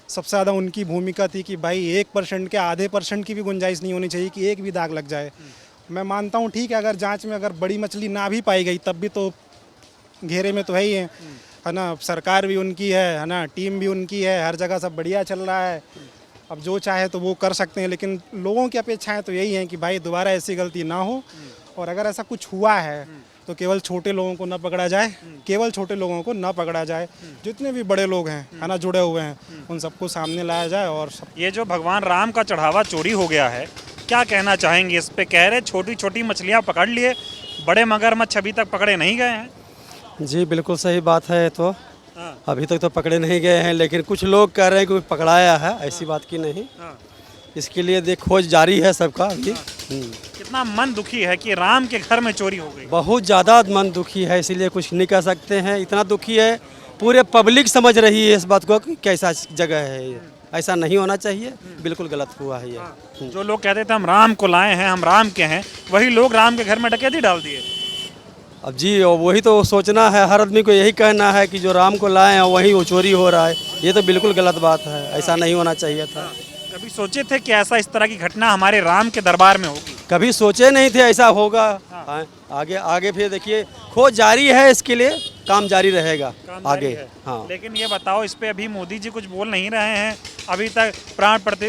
सबसे ज़्यादा उनकी भूमिका थी कि भाई 1% के आधे % की भी गुंजाइश नहीं होनी चाहिए कि एक भी दाग लग जाए। मैं मानता हूँ ठीक है, अगर जांच में अगर बड़ी मछली ना भी पाई गई तब भी तो घेरे में तो है ही है ना। सरकार भी उनकी है ना, टीम भी उनकी है, हर जगह सब बढ़िया चल रहा है। अब जो चाहे तो वो कर सकते हैं, लेकिन लोगों की अपेक्षाएं तो यही हैं कि भाई दोबारा ऐसी गलती ना हो, और अगर ऐसा कुछ हुआ है तो केवल छोटे लोगों को न पकड़ा जाए, केवल छोटे लोगों को न पकड़ा जाए, जितने भी बड़े लोग हैं, है ना, जुड़े हुए हैं, उन सबको सामने लाया जाए। और ये जो भगवान राम का चढ़ावा चोरी हो गया है, क्या कहना चाहेंगे इस पे? कह रहे छोटी छोटी मछलियाँ पकड़ लिए, बड़े मगरमच्छ अभी तक पकड़े नहीं गए हैं। जी बिल्कुल सही बात है। तो अभी तक तो पकड़े नहीं गए हैं, लेकिन कुछ लोग कह रहे हैं कि पकड़ाया है, ऐसी बात की नहीं। इसके लिए खोज जारी है सबका अभी। कितना मन दुखी है कि राम के घर में चोरी हो गई। बहुत ज़्यादा मन दुखी है, इसीलिए कुछ नहीं कह सकते हैं। इतना दुखी है, पूरे पब्लिक समझ रही है इस बात को कि कैसा जगह है ये। ऐसा नहीं होना चाहिए, बिल्कुल गलत हुआ है ये। जो लोग कहते थे हम राम को लाए हैं, हम राम के हैं, वही लोग राम के घर में डकैती डाल दिए। अब जी वही तो सोचना है, हर आदमी को यही कहना है कि जो राम को लाए हैं वही वो चोरी हो रहा है। ये तो बिल्कुल गलत बात है, ऐसा नहीं होना चाहिए था। कभी सोचे थे कि ऐसा इस तरह की घटना हमारे राम के दरबार में होगी? कभी सोचे नहीं थे ऐसा होगा। आगे फिर देखिए खोज जारी है, इसके लिए काम जारी रहेगा आगे। हाँ, लेकिन ये बताओ, इस पे अभी मोदी जी कुछ बोल नहीं रहे हैं अभी तक।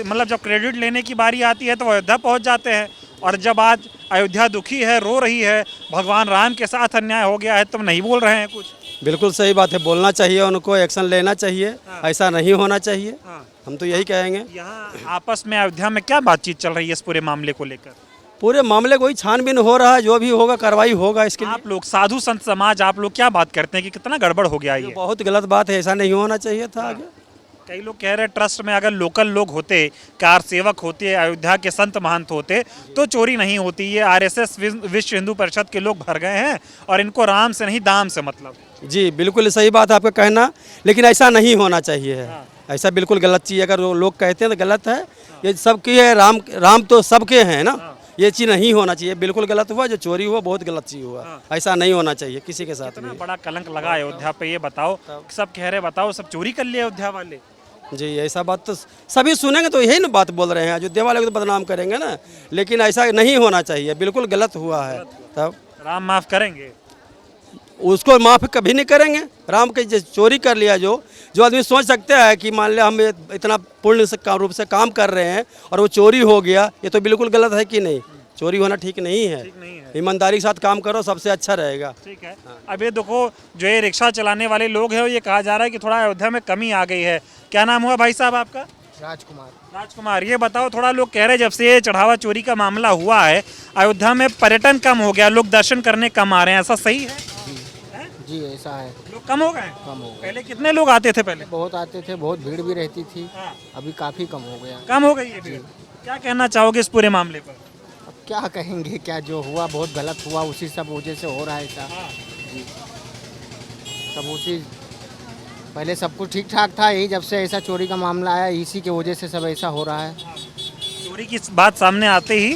मतलब जब क्रेडिट लेने की बारी आती है तो अयोध्या पहुंच जाते हैं, और जब आज अयोध्या दुखी है, रो रही है, भगवान राम के साथ अन्याय हो गया है, तो नहीं बोल रहे हैं कुछ। बिल्कुल सही बात है, बोलना चाहिए, उनको एक्शन लेना चाहिए। ऐसा नहीं होना चाहिए, हम तो यही कहेंगे। यहाँ आपस में अयोध्या में क्या बातचीत चल रही है इस पूरे मामले को लेकर? पूरे मामले को ही छानबीन हो रहा है, जो भी होगा कार्रवाई होगा इसके लिए। आप लोग साधु संत समाज, आप लोग क्या बात करते हैं कि कितना गड़बड़ हो गया ये? बहुत गलत बात है, ऐसा नहीं होना चाहिए था आगे। कई लोग कह रहे हैं ट्रस्ट में अगर लोकल लोग होते, कार सेवक होते, अयोध्या के संत महंत होते तो चोरी नहीं होती। ये RSS विश्व हिंदू परिषद के लोग भर गए हैं, और इनको राम से नहीं दाम से मतलब। जी बिल्कुल सही बात है आपका कहना, लेकिन ऐसा नहीं होना चाहिए। ऐसा बिल्कुल गलत चीज़, अगर वो लोग कहते हैं तो गलत है। ये सबकी है, राम तो सबके हैं ना, ये चीज़ नहीं होना चाहिए। बिल्कुल गलत हुआ, जो चोरी हुआ बहुत गलत चीज़ हुआ। ऐसा नहीं होना चाहिए किसी के साथ। इतना बड़ा कलंक लगा अयोध्या पे, ये बताओ, सब कह रहे बताओ सब चोरी कर लिए अयोध्या वाले। जी ऐसा बात तो सभी सुनेंगे तो यही ना बात बोल रहे हैं, अयोध्या वाले को तो बदनाम करेंगे ना, लेकिन ऐसा नहीं होना चाहिए, बिल्कुल गलत हुआ है। तब राम माफ करेंगे? उसको माफ़ कभी नहीं करेंगे। राम के जो चोरी कर लिया, जो आदमी सोच सकते हैं कि मान लिया हम इतना पूर्ण रूप से काम कर रहे हैं और वो चोरी हो गया, ये तो बिल्कुल गलत है कि नहीं। चोरी होना ठीक नहीं है। ईमानदारी के साथ काम करो, सबसे अच्छा रहेगा। ठीक है। अब ये देखो, जो ये रिक्शा चलाने वाले लोग हैं, ये कहा जा रहा है कि थोड़ा अयोध्या में कमी आ गई है। क्या नाम हुआ भाई साहब आपका? राजकुमार। राजकुमार, ये बताओ, थोड़ा लोग कह रहे हैं जब से ये चढ़ावा चोरी का मामला हुआ है, अयोध्या में पर्यटन कम हो गया, लोग दर्शन करने कम आ रहे हैं, ऐसा सही है? जी ऐसा है। लोग कम हो गए? कम हो गए। पहले कितने लोग आते थे? पहले बहुत आते थे, बहुत भीड़ भी रहती थी। अभी काफ़ी कम हो गया। कम हो गई है भीड़। क्या कहना चाहोगे इस पूरे मामले पर? अब क्या कहेंगे, क्या जो हुआ बहुत गलत हुआ, उसी सब वजह से हो रहा है ऐसा। जी सब उसी, पहले सब कुछ ठीक ठाक था, यही जब से ऐसा चोरी का मामला आया इसी की वजह से सब ऐसा हो रहा है। चोरी की बात सामने आते ही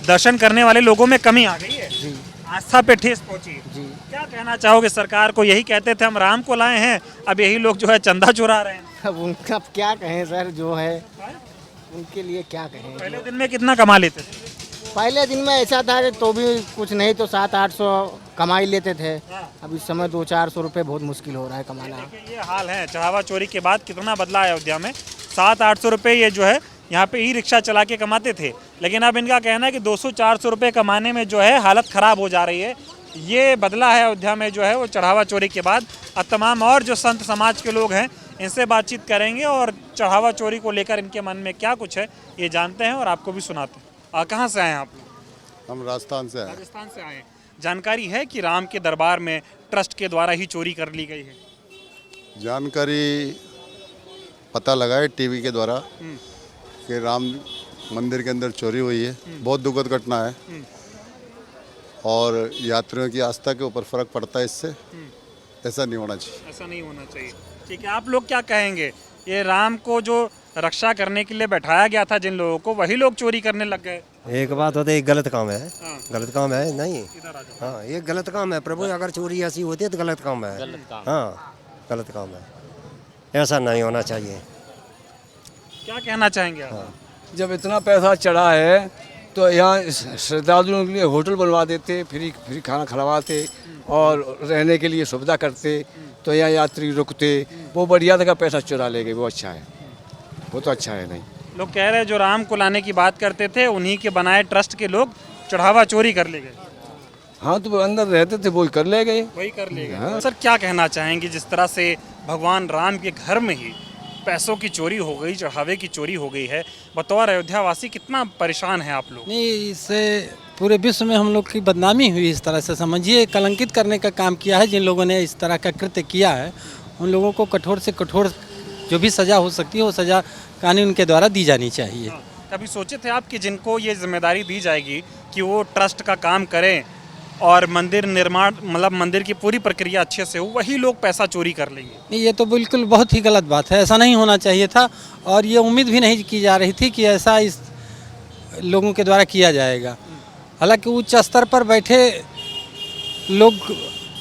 दर्शन करने वाले लोगों में कमी आ गई है। जी आस्था पे ठेस पहुंची। जी क्या कहना चाहोगे सरकार को? यही कहते थे हम राम को लाए हैं, अब यही लोग जो है चंदा चुरा रहे हैं। अब उनका अब क्या कहें सर, जो है उनके लिए क्या कहें। पहले दिन में कितना कमा लेते थे? पहले दिन में ऐसा था कि तो भी कुछ नहीं तो 700-800 कमाई लेते थे। अब इस समय 200-400 रुपये बहुत मुश्किल हो रहा है कमाना। ये हाल है, चढ़ावा चोरी के बाद कितना बदला है अयोध्या में। 700-800 रुपये ये जो है यहाँ पे ई रिक्शा चला के कमाते थे, लेकिन अब इनका कहना है कि 200-400 रुपये कमाने में जो है हालत ख़राब हो जा रही है। ये बदला है अयोध्या में जो है वो चढ़ावा चोरी के बाद। अब तमाम और जो संत समाज के लोग हैं इनसे बातचीत करेंगे और चढ़ावा चोरी को लेकर इनके मन में क्या कुछ है ये जानते हैं और आपको भी सुनाते हैं। कहाँ से आए हैं आप लोग? हम राजस्थान से आए। राजस्थान से आए हैं। जानकारी है कि राम के दरबार में ट्रस्ट के द्वारा ही चोरी कर ली गई है? जानकारी पता लगा है टीवी के द्वारा कि राम मंदिर के अंदर चोरी हुई है। बहुत दुखद घटना है और यात्रियों की आस्था के ऊपर फर्क पड़ता है इससे। ऐसा नहीं होना चाहिए। ऐसा नहीं होना चाहिए। ठीक है, आप लोग क्या कहेंगे? ये राम को जो रक्षा करने के लिए बैठाया गया था जिन लोगों को, वही लोग चोरी करने लग गए। एक बात होती है, गलत काम है। गलत काम है नहीं। हाँ ये गलत काम है प्रभु, अगर चोरी ऐसी होती है तो गलत काम है। हाँ गलत काम है, ऐसा नहीं होना चाहिए। क्या कहना चाहेंगे आप? जब इतना पैसा चढ़ा है तो यहाँ श्रद्धालुओं के लिए होटल बनवा देते, फ्री खाना खिलवाते और रहने के लिए सुविधा करते, तो यहाँ यात्री रुकते। वो बढ़िया जगह पैसा चुरा ले गए, वो अच्छा है, वो तो अच्छा है नहीं। लोग कह रहे हैं जो राम को लाने की बात करते थे उन्हीं के बनाए ट्रस्ट के लोग चढ़ावा चोरी कर ले गए। हाँ तो वो अंदर रहते थे, वो कर ले गए। वही कर ले गए। सर क्या कहना चाहेंगे, जिस तरह से भगवान राम के घर में ही पैसों की चोरी हो गई, चढ़ावे की चोरी हो गई है, बतौर अयोध्या वासी कितना परेशान है आप लोग? नहीं, इससे पूरे विश्व में हम लोग की बदनामी हुई। इस तरह से समझिए, कलंकित करने का काम किया है जिन लोगों ने इस तरह का कृत्य किया है। उन लोगों को कठोर से कठोर जो भी सज़ा हो सकती है वो सज़ा कानून के द्वारा दी जानी चाहिए। कभी सोचे थे आप कि जिनको ये जिम्मेदारी दी जाएगी कि वो ट्रस्ट का काम करें और मंदिर निर्माण, मतलब मंदिर की पूरी प्रक्रिया अच्छे से हो, वही लोग पैसा चोरी कर लेंगे? नहीं, ये तो बिल्कुल बहुत ही गलत बात है, ऐसा नहीं होना चाहिए था और ये उम्मीद भी नहीं की जा रही थी कि ऐसा इस लोगों के द्वारा किया जाएगा। हालांकि उच्च स्तर पर बैठे लोग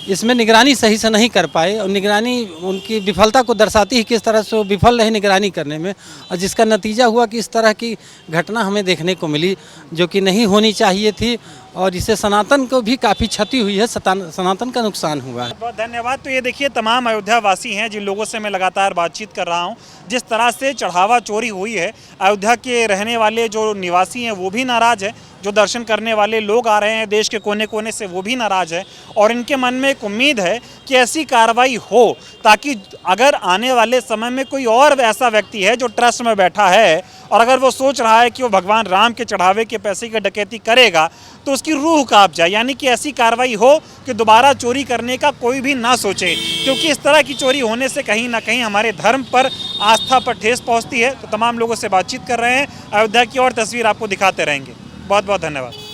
इसमें निगरानी सही से नहीं कर पाए और निगरानी उनकी विफलता को दर्शाती है, किस तरह से वो विफल रहे निगरानी करने में, और जिसका नतीजा हुआ कि इस तरह की घटना हमें देखने को मिली जो कि नहीं होनी चाहिए थी और इससे सनातन को भी काफ़ी क्षति हुई है, सनातन का नुकसान हुआ है। बहुत धन्यवाद। तो ये देखिए तमाम अयोध्या वासी हैं जिन लोगों से मैं लगातार बातचीत कर रहा हूँ। जिस तरह से चढ़ावा चोरी हुई है, अयोध्या के रहने वाले जो निवासी हैं वो भी नाराज़ हैं, जो दर्शन करने वाले लोग आ रहे हैं देश के कोने कोने से वो भी नाराज़ हैं और इनके मन में एक उम्मीद है कि ऐसी कार्रवाई हो ताकि अगर आने वाले समय में कोई और ऐसा व्यक्ति है जो ट्रस्ट में बैठा है और अगर वो सोच रहा है कि वो भगवान राम के चढ़ावे के पैसे की डकैती करेगा तो उसकी रूह कांप जाए, यानी कि ऐसी कार्रवाई हो कि दोबारा चोरी करने का कोई भी ना सोचे, क्योंकि इस तरह की चोरी होने से कहीं ना कहीं हमारे धर्म पर, आस्था पर ठेस पहुंचती है। तो तमाम लोगों से बातचीत कर रहे हैं, अयोध्या की और तस्वीर आपको दिखाते रहेंगे। बहुत बहुत धन्यवाद।